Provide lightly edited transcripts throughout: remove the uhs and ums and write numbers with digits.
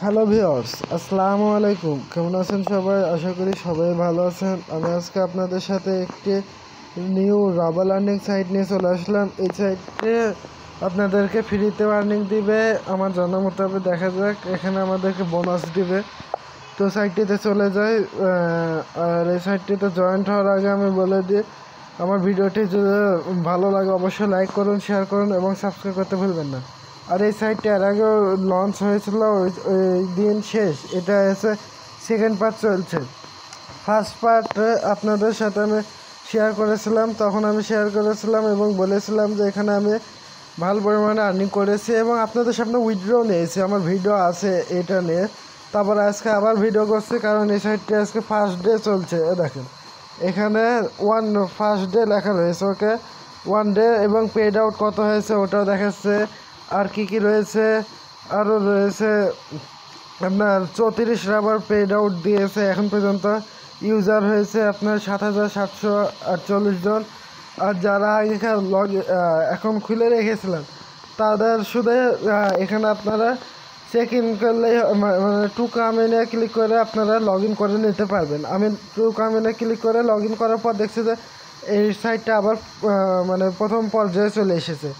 Hello viewers, আসসালামু আলাইকুম। কেমন আছেন সবাই? আশা করি সবাই ভালো আছেন। আমি আজকে আপনাদের সাথে একটি নিউ রাবার লার্নিং সাইট নিয়ে চলে আসলাম। এই সাইটে আপনাদেরকে ফ্রিতে আর্নিং দিবে আমার জানা মোতাবেক। দেখা যাক, এখানে আমাদেরকে বোনাস দিবে। তো সাইটটিতে চলে যাই। আর এই সাইটটিতে জয়েন্ট হওয়ার আগে আমি বলে দিই, আমার ভিডিওটি যদি ভালো লাগে অবশ্যই লাইক করুন, শেয়ার করুন এবং সাবস্ক্রাইব করতে ভুলবেন না। আর এই সাইটটি এর আগেও লঞ্চ হয়েছিল, ওই দিন শেষ। এটা এসে সেকেন্ড পার্ট চলছে। ফার্স্ট পার্ট আপনাদের সাথে আমি শেয়ার করেছিলাম, তখন আমি শেয়ার করেছিলাম এবং বলেছিলাম যে এখানে আমি ভালো পরিমাণে আর্নিং করেছি এবং আপনাদের সামনে উইথড্র নিয়েছি। আমার ভিডিও আছে এটা নিয়ে। তারপর আজকে আবার ভিডিও করছি, কারণ এই সাইটটি আজকে ফার্স্ট ডে চলছে। দেখেন এখানে ফার্স্ট ডে লেখা রয়েছে, ওকে 1 ডে, এবং পেড আউট কত হয়েছে ওটাও দেখাচ্ছে। আর কি রয়েছে, আরও রয়েছে আপনার 34 রাবার পেড আউট দিয়েছে এখন পর্যন্ত। ইউজার হয়েছে আপনার 7748 জন। আর যারা আগেকার এখন খুলে রেখেছিলেন তাদের শুধু এখানে আপনারা চেক ইন করলেই, মানে টু কামিনে ক্লিক করে আপনারা লগ ইন করে নিতে পারবেন। আমি টু কামিনে ক্লিক করে লগ ইন করার পর দেখছি যে এই সাইটটা আবার মানে প্রথম পর্যায়ে চলে এসেছে।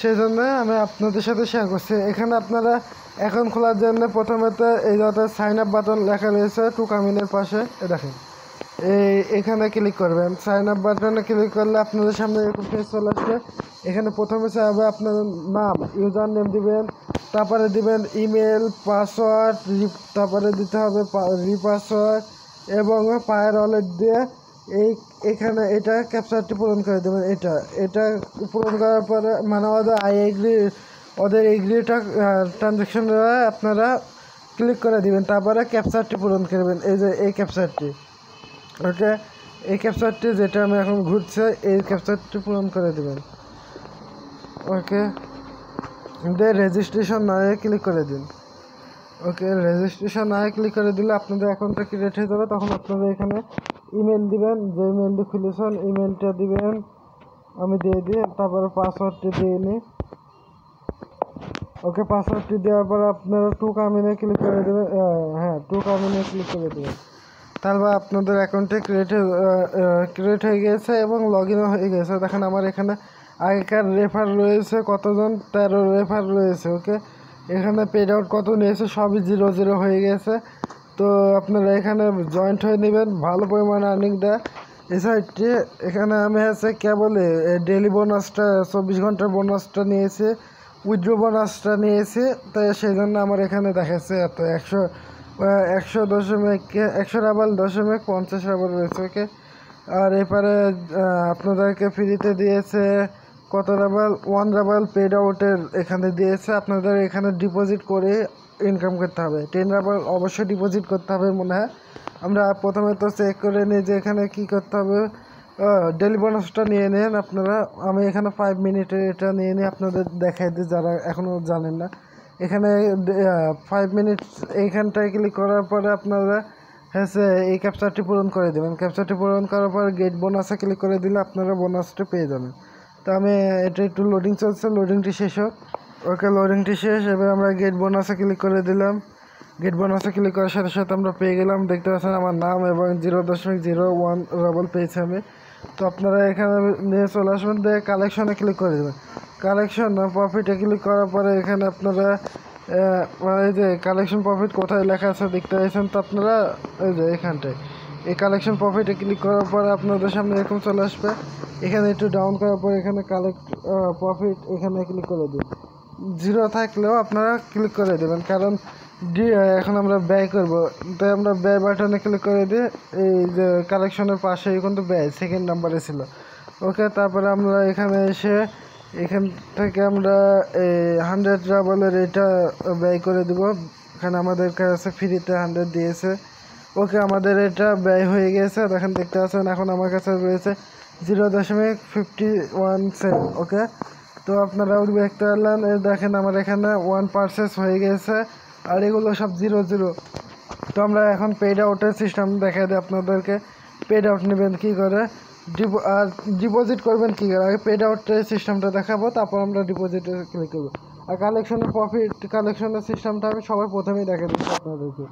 সেই জন্য আমি আপনাদের সাথে শেয়ার করছি। এখানে আপনারা অ্যাকাউন্ট খোলার জন্য প্রথমে তো এই যাতে সাইন আপ বাটন লেখা রয়েছে টু কামিনের পাশে, দেখেন এখানে ক্লিক করবেন। সাইন আপ বাটনে ক্লিক করলে আপনাদের সামনে এরকম পেজ চলে আসবে। এখানে প্রথমে চাইবে আপনার নাম, ইউজার নেম দিবেন, তারপরে দিবেন ইমেল, পাসওয়ার্ড, তারপরে দিতে হবে রিপাসওয়ার্ড এবং পায়ের ওয়ালেট দিয়ে এখানে এটা ক্যাপচারটি পূরণ করে দেবেন। এটা পূরণ করার পরে মানে ওদের এগ্রিটা ট্রানজ্যাকশন আপনারা ক্লিক করে দিবেন। তারপরে ক্যাপচারটি পূরণ করবেন, এই যে এই ক্যাপচারটি, ওকে এই ক্যাপচারটি যেটা আমি এখন ঘুরছে এই ক্যাপচারটি পূরণ করে দেবেন। ওকে দিয়ে রেজিস্ট্রেশন নায়ে ক্লিক করে দিন। ওকে রেজিস্ট্রেশন নায়ে ক্লিক করে দিলে আপনাদের অ্যাকাউন্টটা ক্রিয়েট হয়ে যাবে। তখন আপনারা এখানে ইমেল দিবেন, যে ইমেলটি খুলেছেন ইমেলটা দিবেন, আমি দিয়ে দিই। তারপরে পাসওয়ার্ডটি দিয়ে নিই। ওকে পাসওয়ার্ডটি দেওয়ার পর আপনারা টু কামিনে ক্লিক করে দেবেন। হ্যাঁ, টু কামিনে ক্লিক করে দেবেন। তারপর আপনাদের অ্যাকাউন্টে ক্রিয়েট হয়ে গেছে এবং লগ ইনও হয়ে গেছে। দেখেন আমার এখানে আগেকার রেফার রয়েছে কতজন, 13 রেফার রয়েছে। ওকে এখানে পেড আউট কত নিয়েছে সবই 0 হয়ে গেছে। তো আপনারা এখানে জয়েন্ট হয়ে নেবেন, ভালো পরিমাণে আর্নিং দেয় এই সাইটটি। এখানে আমি কেবল ডেলি বোনাসটা 24 ঘন্টার বোনাসটা নিয়েছি, উইথড্র বোনাসটা নিয়েছি। তাই সেই জন্য আমার এখানে দেখাচ্ছে এত 100 রাবাল 50 রাবাল রয়েছে। ওকে আর এপারে আপনাদেরকে ফ্রিতে দিয়েছে কত রাবাল, 1 রাবাল পেড আউটের এখানে দিয়েছে। আপনাদের এখানে ডিপোজিট করে ইনকাম করতে হবে, 10 রাবাল অবশ্যই ডিপোজিট করতে হবে মনে হয়। আমরা প্রথমে তো চেক করে নিই যে এখানে কী করতে হবে। ডেলি বোনাসটা নিয়ে নেন আপনারা। আমি এখানে 5 মিনিটের এটা নিয়ে নিই, আপনাদের দেখাই দিই যারা এখনও জানেন না। এখানে 5 মিনিট এইখানটায় ক্লিক করার পরে আপনারা এই ক্যাপচারটি পূরণ করে দেবেন। ক্যাপচারটি পূরণ করার পর গেট বোনাসে ক্লিক করে দিলে আপনারা বোনাসটা পেয়ে যাবেন। তো আমি এটা একটু লোডিং চলছে, লোডিংটি শেষ হোক। ওকে লোডিংটি শেষ। এবার আমরা গেট বোনাসে ক্লিক করে দিলাম। গেট বোনাসে ক্লিক করার সাথে সাথে আমরা পেয়ে গেলাম, দেখতে পাচ্ছেন আমার নাম এবং 0.01 রাবল পেয়েছি আমি। তো আপনারা এখানে নিয়ে চলে আসবেন, দিয়ে কালেকশনে ক্লিক করে দেবেন। কালেকশন প্রফিটে ক্লিক করার পরে এখানে আপনারা এই যে কালেকশন প্রফিট কোথায় লেখা আছে দেখতে পাচ্ছেন। তো আপনারা এই যে এখানটায় এই কালেকশন প্রফিটে ক্লিক করার পরে আপনাদের সামনে এরকম চলে আসবে। এখানে একটু ডাউন করার পর এখানে কালেক্ট প্রফিট এখানে ক্লিক করে দিন। 0 থাকলেও আপনারা ক্লিক করে দেবেন, কারণ এখন আমরা ব্যয় করব। তাই আমরা ব্যয় বাটনে ক্লিক করে দিই। এই যে কালেকশনের পাশে কিন্তু ব্যয় সেকেন্ড নাম্বারে ছিল। ওকে তারপরে আমরা এখানে এসে এখান থেকে আমরা 100 রাবলের এটা ব্যয় করে দেব। এখানে আমাদের কাছে ফ্রিতে 100 দিয়েছে। ওকে আমাদের এটা ব্যয় হয়ে গেছে, দেখেন দেখতে পাচ্ছেন। এখন আমার কাছে রয়েছে 0.51 সেন্ট। ওকে তো আপনারা দেখতে পারলেন, দেখেন আমার এখানে 1 পারচেস হয়ে গেছে আর এগুলো সব 0 তো আমরা এখন পেড আউটের সিস্টেম দেখাই দিই আপনাদেরকে। পেড আউট নেবেন কী করে, আর ডিপোজিট করবেন কী করে। আগে পেড আউটের সিস্টেমটা দেখাবো, তারপর আমরা ডিপোজিটে ক্লিক করবো। আর কালেকশনের প্রফিট কালেকশনের সিস্টেমটা আমি সবার প্রথমেই দেখে দিচ্ছি আপনাদেরকে।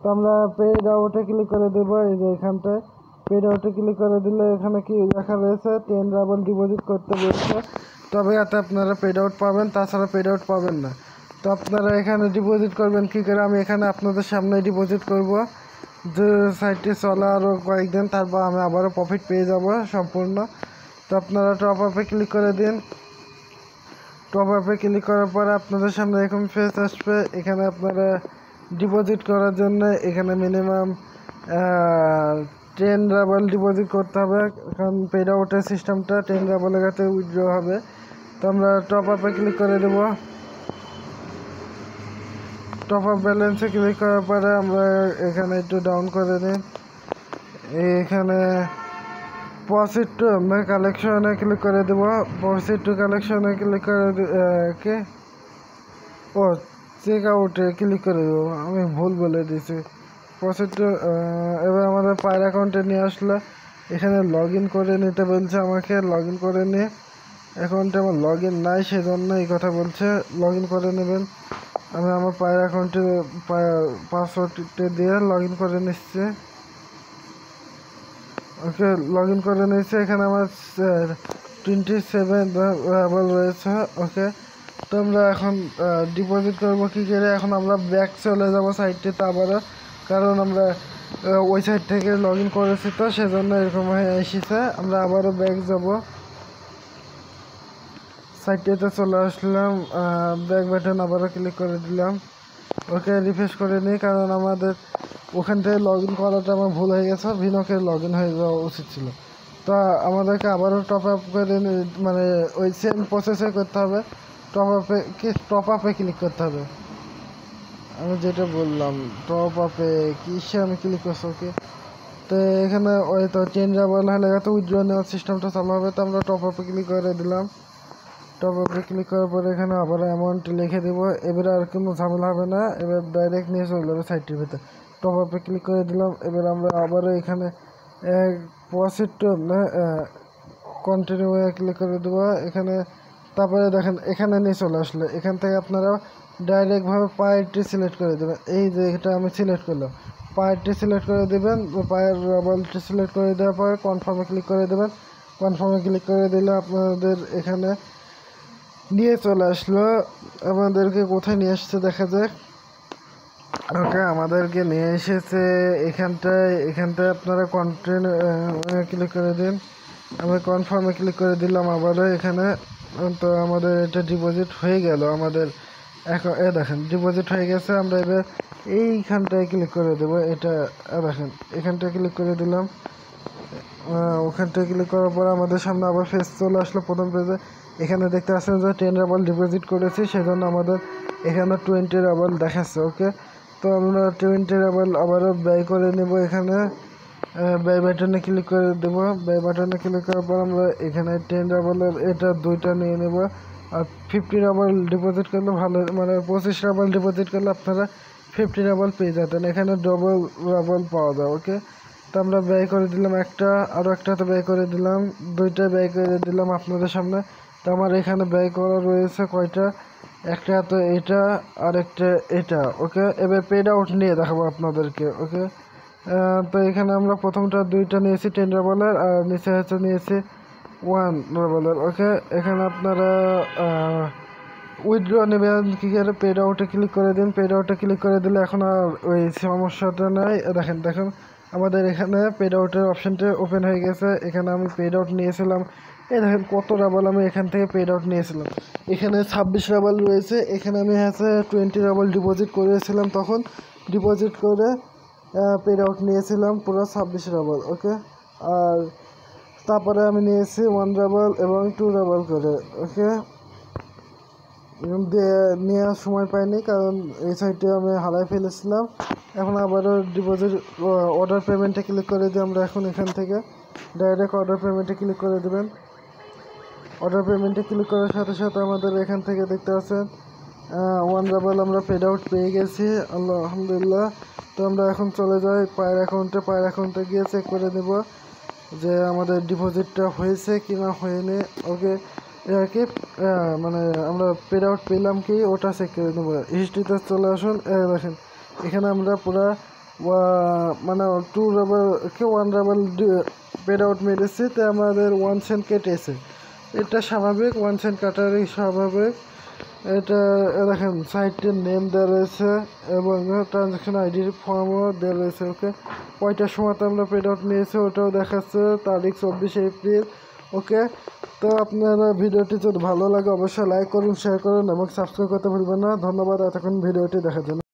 তো আমরা পেড আউটে ক্লিক করে দেবো। এই যে এখানটায় পেড আউটে ক্লিক করে দিলে এখানে কি লেখা রয়েছে 10 রাবল ডিপোজিট করতে বলছে, তবে এতে আপনারা পেড আউট পাবেন, তাছাড়া পেড আউট পাবেন না। তো আপনারা এখানে ডিপোজিট করবেন কী করে, আমি এখানে আপনাদের সামনে ডিপোজিট করব। যে সাইটটি চলা আরও কয়েকদিন, তারপর আমি আবারও প্রফিট পেয়ে যাব সম্পূর্ণ। তো আপনারা টপ আপে ক্লিক করে দিন। টপ আপে ক্লিক করার পরে আপনাদের সামনে এরকম ফেস আসবে। এখানে আপনারা ডিপোজিট করার জন্য এখানে মিনিমাম 10 রাবল ডিপোজিট করতে হবে, কারণ পেড আউটের সিস্টেমটা 10 রাবলের কাছে উইথড্র হবে। তো আমরা টপ আপে ক্লিক করে দেবো। টপ আপ ব্যালেন্সে ক্লিক করার পরে আমরা এখানে একটু ডাউন করে নিই। এখানে প্রসিড টু আমরা কালেকশনে ক্লিক করে দেবো। প্রসিড টু কালেকশনে ক্লিক করে চেক আউটে ক্লিক করে দেবো, আমি ভুল বলে দিয়েছি। প্রসিড টু এবার আমাদের পায়ের অ্যাকাউন্টে নিয়ে আসলো। এখানে লগ ইন করে নিতে বলছে আমাকে, লগ ইন করে নিয়ে অ্যাকাউন্টে আমার লগ ইন নাই, সেজন্য এই কথা বলছে। লগ ইন করে নেবেন। আমি আমার পায়ের অ্যাকাউন্টে পাসওয়ার্ডটা দিয়ে লগ ইন করে নিচ্ছি। ওকে, লগ ইন করে নিয়েছি। এখানে আমার 27 রাবল রয়েছে। ওকে, তো আমরা এখন ডিপোজিট করবো কী করে। এখন আমরা ব্যাক চলে যাবো সাইটটিতে আবারও, কারণ আমরা ওই সাইট থেকে লগ ইন করেছি, তো সেজন্য এরকম হয়ে এসেছে। আমরা আবারও ব্যাক যাব, সাইটটিতে চলে আসলাম, ব্যাক বাটন আবারও ক্লিক করে দিলাম। ওকে, রিফ্রেশ করে নিই, কারণ আমাদের ওখান থেকে লগ ইন করাটা আমার ভুল হয়ে গেছে, ভিনোকে লগ ইন হয়ে যাওয়া উচিত ছিল। তো আমাদেরকে আবারও টপ আপ করে মানে ওই সেম প্রসেসে করতে হবে। টপ আপে ক্লিক করতে হবে। আমি যেটা বললাম টপ আপে কিসে আমি ক্লিক করছি। ওকে, তো এখানে ওই তো 10 রাবল হলে তো উইথড্র নেওয়ার সিস্টেমটা চালু হবে। তো আমরা টপ আপে ক্লিক করে দিলাম। টপ আপে ক্লিক করার পরে এখানে আবার অ্যামাউন্ট লিখে দেবো। এবারে আর কোনো ঝামেলা হবে না, এবার ডাইরেক্ট নিয়ে চলে যাবে সাইটটির ভিতরে। টপ আপে ক্লিক করে দিলাম। এবার আমরা আবারও এখানে প্রসিড টু কন্টিনিউ ক্লিক করে দেবো এখানে। তারপরে দেখেন এখানে নিয়ে চলে আসলো। এখান থেকে আপনারা ডাইরেক্টভাবে পায়েরটি সিলেক্ট করে দেবেন। এই যে এটা আমি সিলেক্ট করলাম, পায়েরটি সিলেক্ট করে দেবেন। পায়ের রাবলটি সিলেক্ট করে দেওয়ার পরে কনফার্মে ক্লিক করে দেবেন। কনফার্মে ক্লিক করে দিলে আপনাদের এখানে নিয়ে চলে আসলো। আমাদেরকে কোথায় নিয়ে আসছে দেখা যাক। ওকে, আমাদেরকে নিয়ে এসেছে এখানটায় আপনারা কন্টিনিউ ক্লিক করে দিন। আমি কনফার্মে ক্লিক করে দিলাম আবারও এখানে। তো আমাদের এটা ডিপোজিট হয়ে গেল। আমাদের এখন দেখেন ডিপোজিট হয়ে গেছে। আমরা এবার এইখানটায় ক্লিক করে দেবো। এটা দেখেন এখানটায় ক্লিক করে দিলাম। ওখানটায় ক্লিক করার পর আমাদের সামনে আবার ফেস চলে আসলো প্রথম পেজে। এখানে দেখতে পাচ্ছেন যে 10 রাবল ডিপোজিট করেছি, সেজন্য আমাদের এখানে 20 রাবল দেখাচ্ছে। ওকে, তো আমরা 20 রাবল আবারও ব্যয় করে নেব। এখানে ব্যয় বাটনে ক্লিক করে দেবো। ব্যয় বাটনে ক্লিক করার পর আমরা এখানে 10 রাবলের এটা দুইটা নিয়ে নেব। আর 50 রাবল ডিপোজিট করলে ভালো, মানে 25 রাবল ডিপোজিট করলে আপনারা 50 রাবল পেয়ে যেতেন। এখানে ডবল রাবল পাওয়া যায়। ওকে, তো আমরা ব্যয় করে দিলাম একটা, আরও একটা তো ব্যয় করে দিলাম, দুইটা ব্যয় করে দিলাম আপনাদের সামনে। তো আমার এখানে ব্যয় করা রয়েছে কয়টা, একটা তো এটা আর একটা এটা। ওকে, এবার পেড আউট নিয়ে দেখাবো আপনাদেরকে। ওকে, তো এখানে আমরা প্রথমটা দুইটা নিয়েছি 10 রাবলের, আর নিচে হচ্ছে নিয়েছি 1 রাবলের। ওকে, এখানে আপনারা উইথড্র নেবেন কী করে, পেড আউটে ক্লিক করে দিন। পেড আউটে ক্লিক করে দিলে এখন আর ওই সমস্যাটা নাই। দেখেন আমাদের এখানে পেড আউটের অপশানটা ওপেন হয়ে গেছে। এখানে আমি পেড আউট নিয়েছিলাম, দেখেন কত রাবল আমি এখান থেকে পেড আউট নিয়েছিলাম। এখানে 26 রাবল রয়েছে। এখানে আমি 20 রাবল ডিপোজিট করেছিলাম, তখন ডিপোজিট করে পেড আউট নিয়েছিলাম পুরো 26 রাবল। ওকে, আর তারপরে আমি নিয়েছি 1 রাবল এবং 2 রাবল করে। ওকে, নেওয়ার সময় পাইনি, কারণ এই সাইটে আমি হারাই ফেলেছিলাম। এখন আবারও ডিপোজিট অর্ডার পেমেন্টে ক্লিক করে দিই আমরা। এখন এখান থেকে ডাইরেক্ট অর্ডার পেমেন্টে ক্লিক করে দেবেন। অর্ডার পেমেন্টে ক্লিক করার সাথে সাথে আমাদের এখান থেকে দেখতে পাচ্ছেন 1 রাবল আমরা পেড আউট পেয়ে গেছি, আলহামদুলিল্লাহ। তো আমরা এখন চলে যাই পায়ের অ্যাকাউন্টে গিয়ে চেক করে দেব যে আমাদের ডিপোজিটটা হয়েছে কি না হয়নি। ওকে, একে মানে আমরা পেড আউট পেলাম কি ওটা চেক করে নেবো। হিস্ট্রিতে চলে আসুন, দেখেন এখানে আমরা পুরা মানে 2 রাবার কি 1 রাবার পেড আউট মেরেছি, তো আমাদের 1 সেন্ট কেটেছে। এটা স্বাভাবিক, 1 সেন্ট কাটারই স্বাভাবিক। এটা দেখেন সাইটের নেম দেওয়া রয়েছে এবং ট্রানজ্যাকশন আইডির ফর্মও দেওয়া রয়েছে। ওকে, কয়টার সময় তো আমরা পেড আউট নিয়েছি ওটাও দেখাচ্ছে, তারিখ 24 এপ্রিল। ওকে, তো আপনারা ভিডিওটি যদি ভালো লাগে অবশ্যই লাইক করুন, শেয়ার করুন এবং সাবস্ক্রাইব করতে ভুলবেন না। ধন্যবাদ এতক্ষণ ভিডিওটি দেখার জন্য।